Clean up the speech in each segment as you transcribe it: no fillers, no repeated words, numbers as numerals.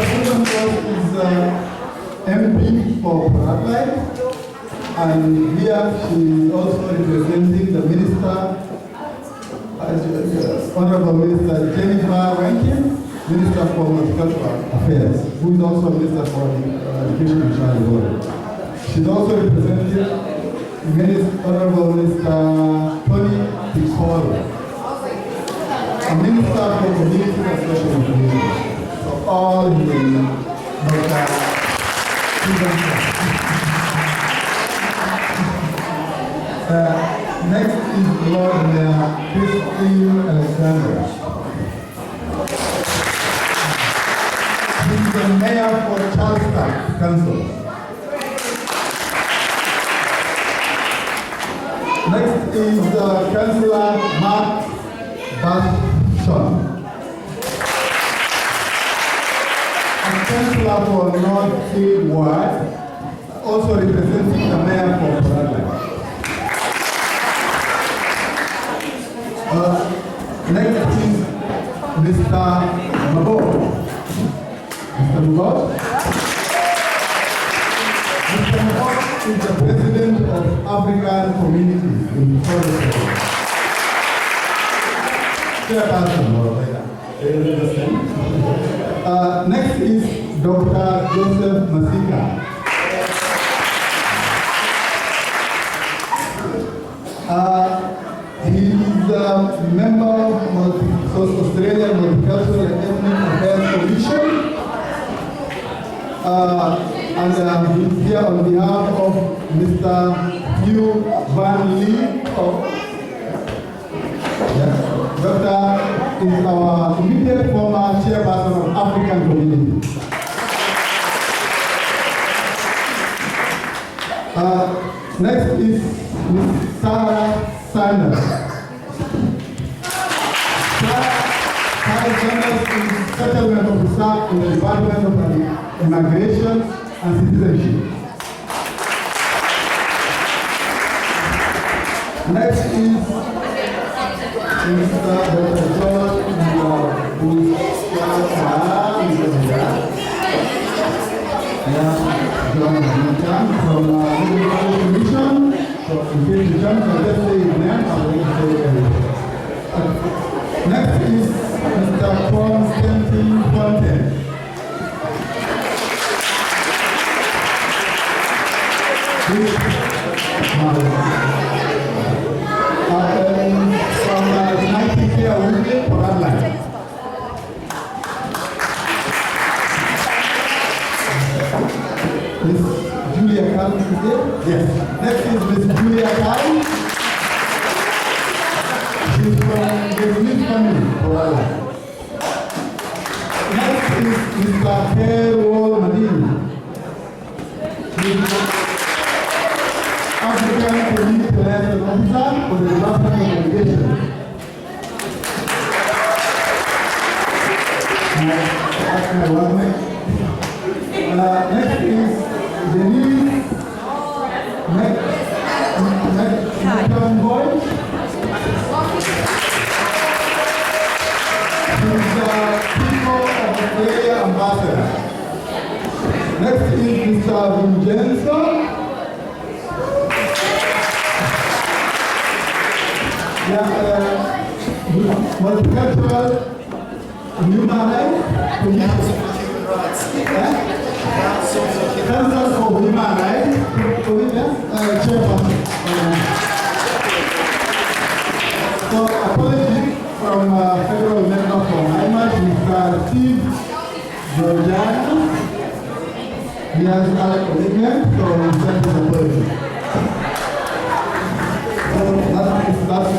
Susan Boss is MP for Paradise, and here she is also representing the Minister, Honorable Minister Jennifer Rankin, Minister for Multicultural Affairs, who is also Minister for Education and Child Development. She's also representing Honorable Minister Tony Piccolo, a Minister for Community and Social Inclusion. So all in Dr. Susan. Next is Lord Mayor Christine Alexander. He's the mayor for Charleston Council. Next is Councillor Mark Bashon. And Councillor for North East Ward, also representing the mayor for Paradise. Next is Mr. Mabo. Mr. Mabo? Mr. Mabo is the president of African Community in Florida. Next is Dr. Joseph Masika. He is a member of Australian Multicultural and Ethnic Affairs Commission. And he's here on behalf of Mr. Hugh Van Lee. Dr. is our immediate former chairperson of African Community. Next is Ms. Sarah Sanders. Sarah Sanders is settlement officer in the Department of Immigration and Citizenship. Next is Mr. Dr. John from the Commission. So in case you jump, let's say his name, next is Mr. Constantine Fontaine. From Nightingale Woodley for Adelaide. Miss Julia Carl is there? Yes. Next is Miss Julia Carl. She's from the Smith family for Adelaide. Next is Mr. Harold Madini. African Community Liaison Officer for the Department of Education. Next is Denise McConvoy. She's the People of Australia Ambassador. Next is Mr. Vincenzo. Multicultural human rights commission. Council for Human Rights, chairperson. So apology from federal member from IMAS, Mr. Steve Georgiano. He has a commitment, so he sent his apology. So that's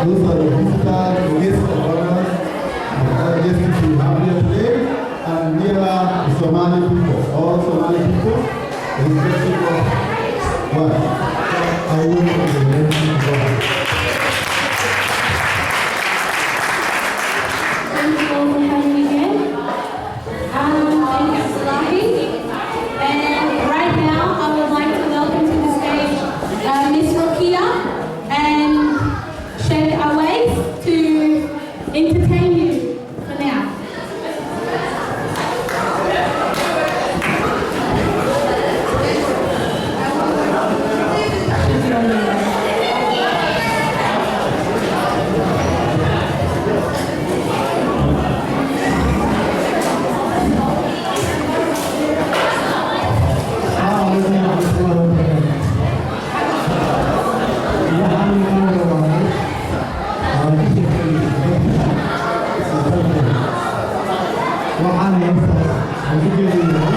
those are the visitors, the guests of honors, the guests we have here today, and here are the Somali people, all Somali people, irrespective of what. I will not be mentioning God. Thank you all for having me again. Thank you, Salahi. And right now, I would like to welcome to the stage Miss Rokia and Sheikh Awais to entertain you for now. 안에 움직여지는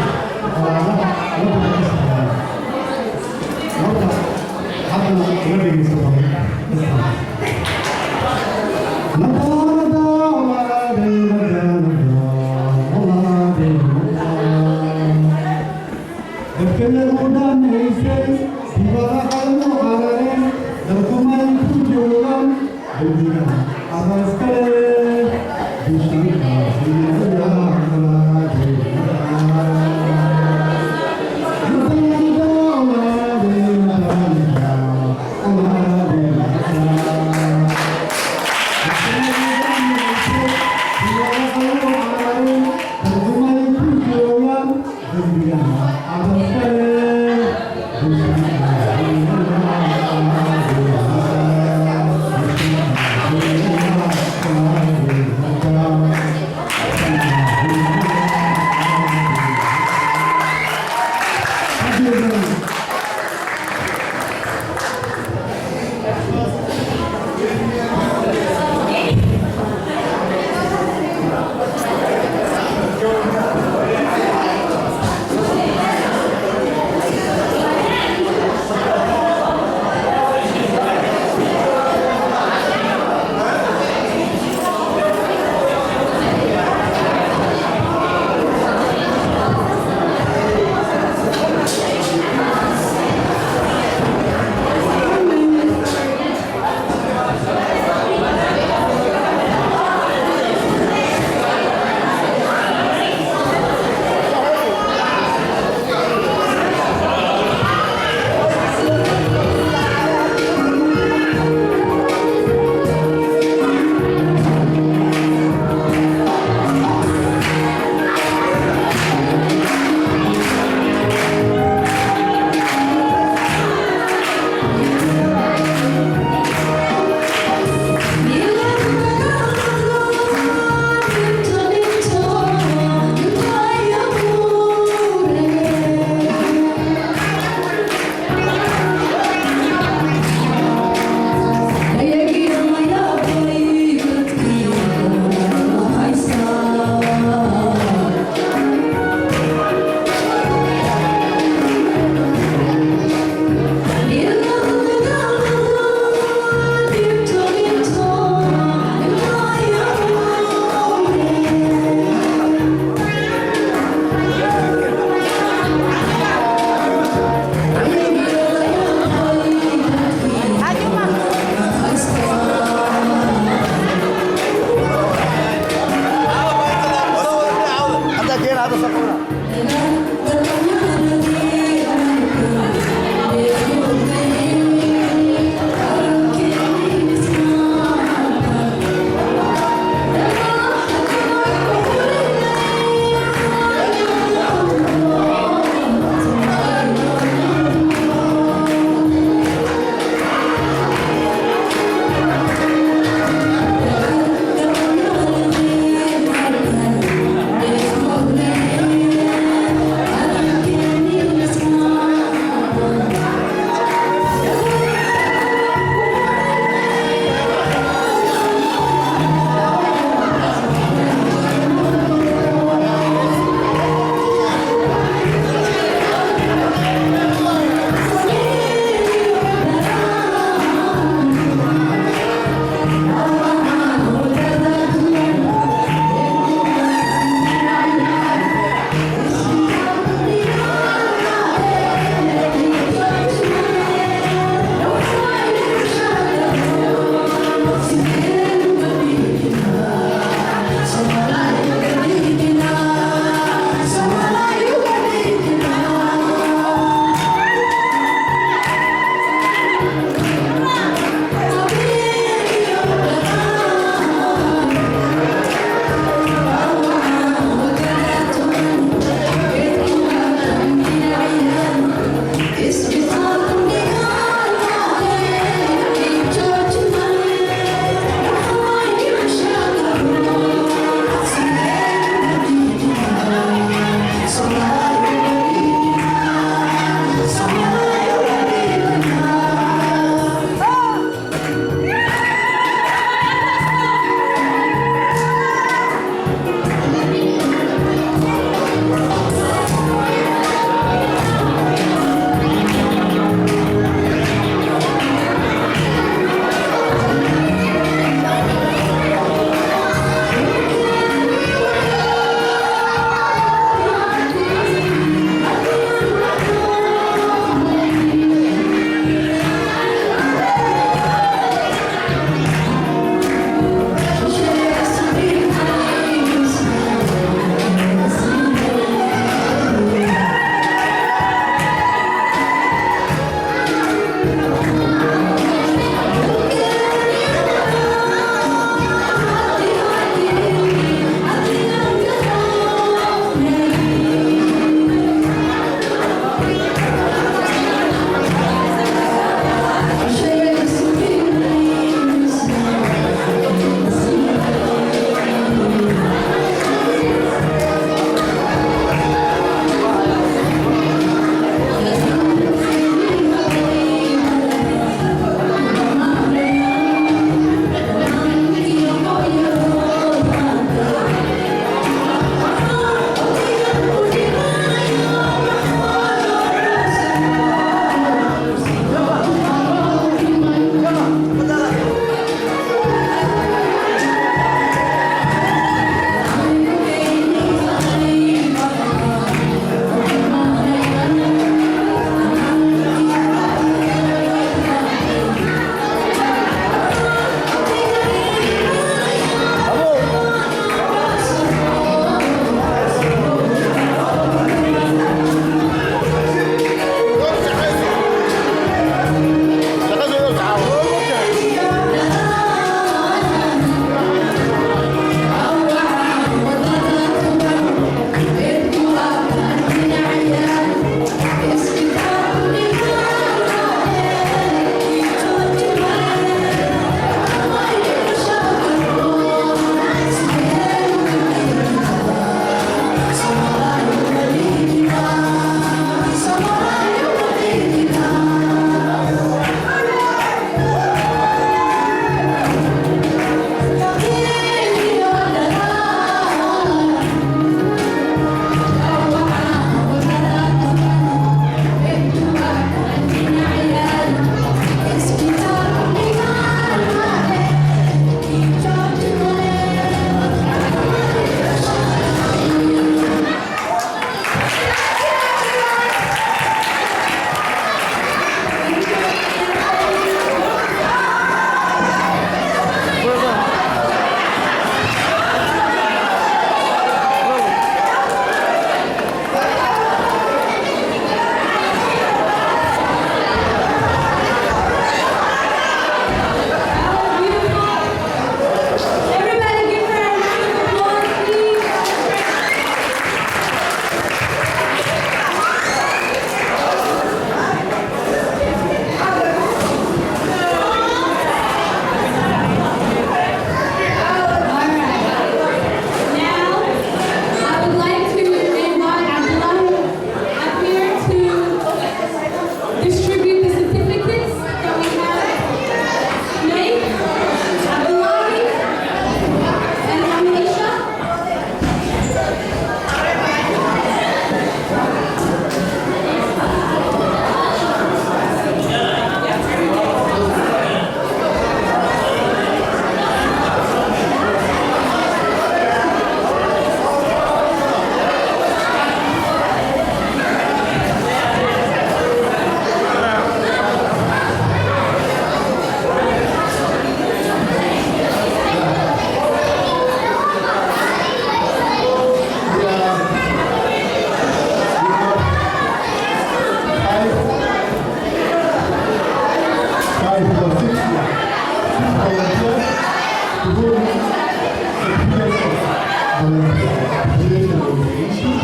appreciation of the issue.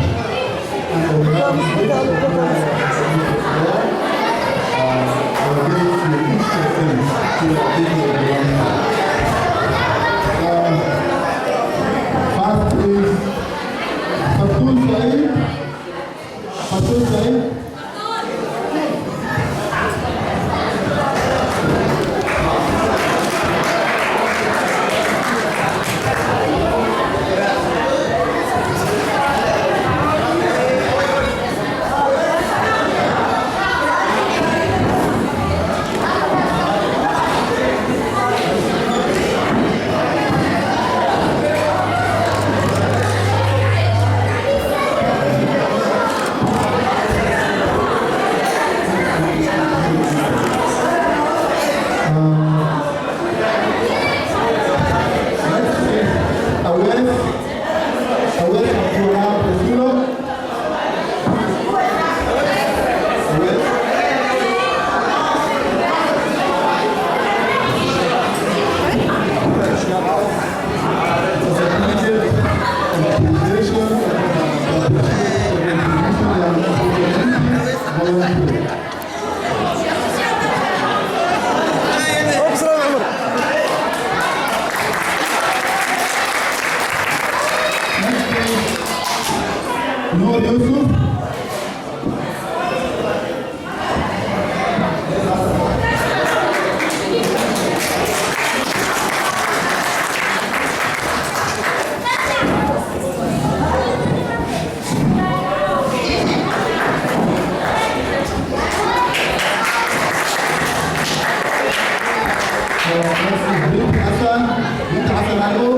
And on behalf of the state of we're going to each of them to the people of the land. First is Fatul Saeed. Fatul Saeed. Noor Yusuf. Bint Hassan Alou.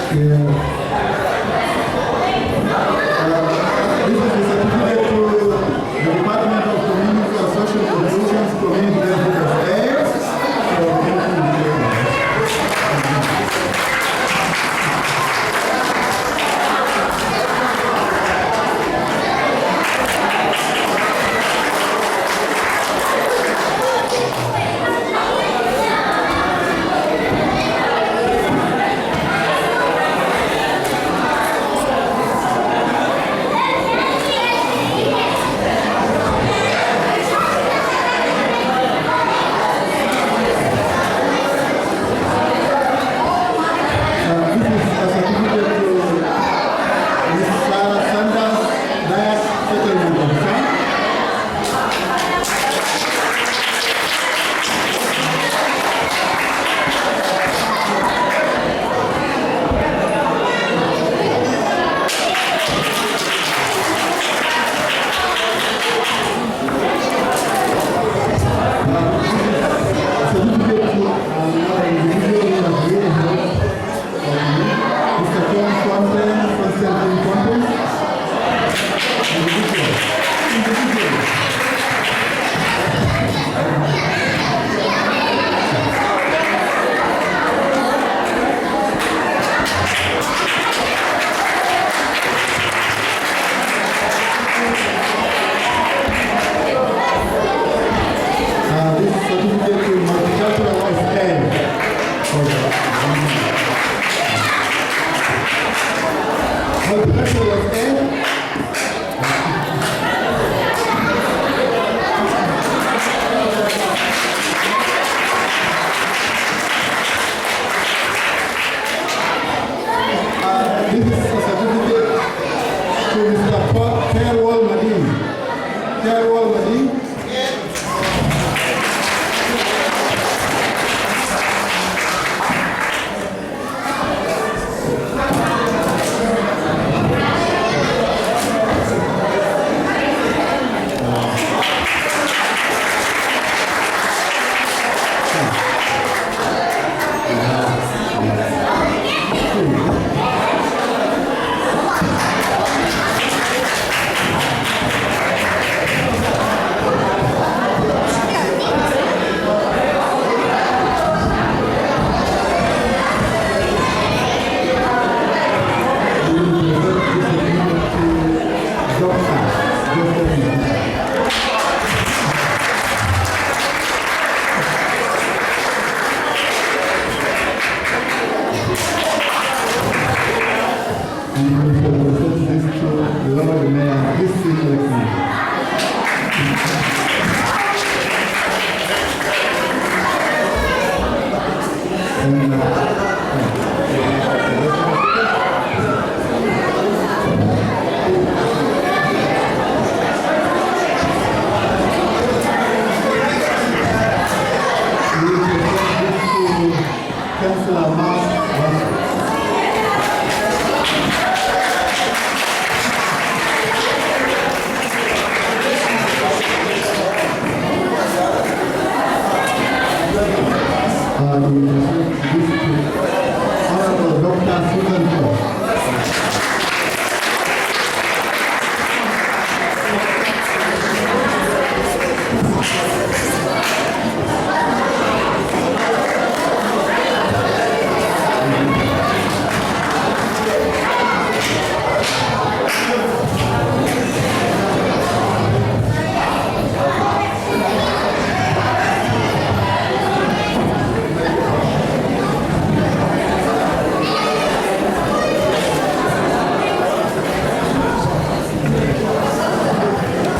This is the certificate to the Department of Community and Social Solutions, Community Development of AIDS.